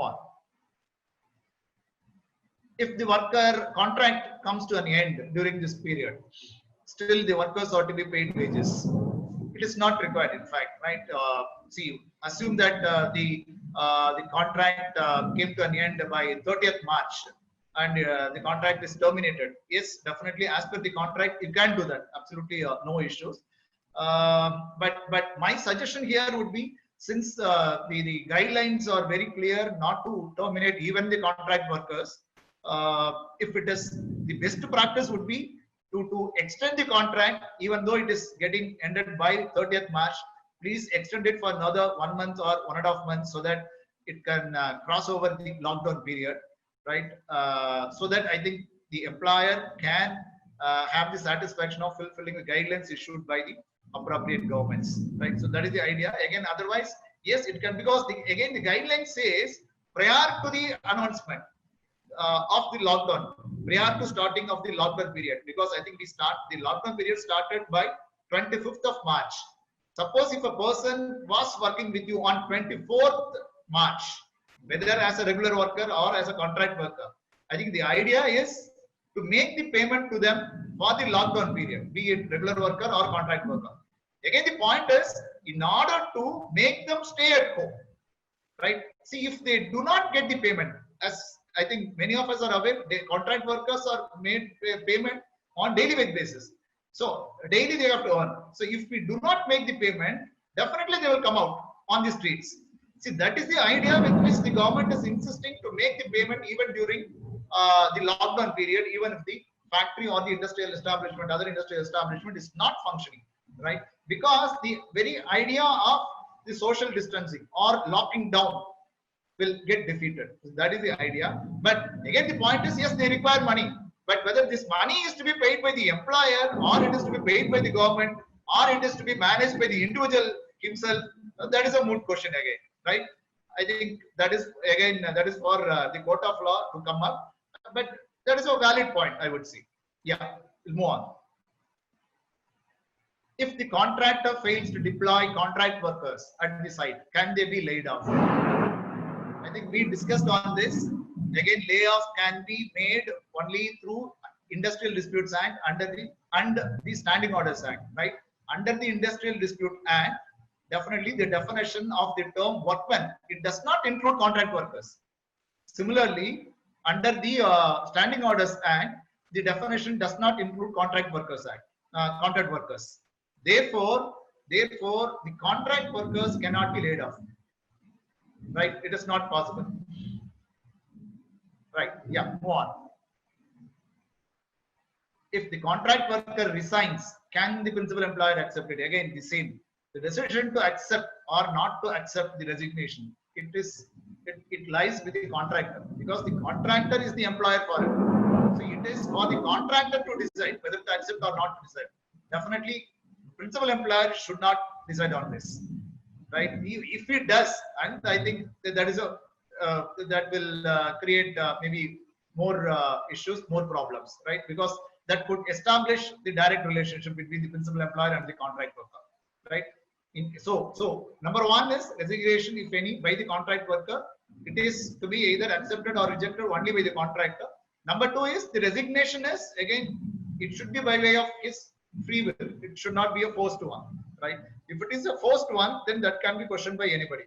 on. If the worker contract comes to an end during this period, still the workers are to be paid wages. It is not required, in fact, right? See, assume that the contract came to an end by 30th March, and the contract is terminated. Yes, definitely, as per the contract, you can do that. Absolutely, no issues. But my suggestion here would be, since the guidelines are very clear not to terminate even the contract workers, if it is, the best practice would be to extend the contract, even though it is getting ended by 30th March. Please extend it for another 1 month or 1.5 months, so that it can cross over the lockdown period, right? So that I think the employer can have the satisfaction of fulfilling the guidelines issued by the appropriate governments, right? So that is the idea. Again, otherwise, yes, it can, because again the guideline says prior to the announcement of the lockdown, prior to starting of the lockdown period, because I think the lockdown period started by 25th of March. Suppose if a person was working with you on 24th March, whether as a regular worker or as a contract worker, I think the idea is to make the payment to them for the lockdown period, be it regular worker or contract worker. Again, the point is, in order to make them stay at home, right? See, if they do not get the payment, as I think many of us are aware, the contract workers are made payment on daily wage basis. So daily they have to earn. So if we do not make the payment, definitely they will come out on the streets. See, that is the idea with which the government is insisting to make the payment even during the lockdown period, even if the factory or the industrial establishment, other industrial establishment is not functioning, right? Because the very idea of the social distancing or locking down will get defeated. So that is the idea. But again, the point is, yes, they require money. But whether this money is to be paid by the employer, or it is to be paid by the government, or it is to be managed by the individual himself, that is a moot question again, right? I think that is, again, that is for the court of law to come up. But that is a valid point, I would say. Yeah, we'll move on. If the contractor fails to deploy contract workers at the site, can they be laid off? I think we discussed on this. Again, layoff can be made only through Industrial Disputes Act and the Standing Orders Act, right? Under the Industrial Dispute Act, definitely the definition of the term workman, it does not include contract workers. Similarly, under the Standing Orders Act, the definition does not include contract workers. Therefore, the contract workers cannot be laid off. Right? It is not possible. Right? Yeah, move on. If the contract worker resigns, can the principal employer accept it? Again, the same. The decision to accept or not to accept the resignation, it lies with the contractor, because the contractor is the employer for it. So it is for the contractor to decide whether to accept or not to decide. Definitely, principal employer should not decide on this. Right? If it does, and I think that is a that will create maybe more issues, more problems, right? Because that could establish the direct relationship between the principal employer and the contract worker, right? So number one is resignation, if any, by the contract worker. It is to be either accepted or rejected only by the contractor. Number two is the resignation is, again, it should be by way of his free will. It should not be a forced one, right? If it is a forced one, then that can be questioned by anybody.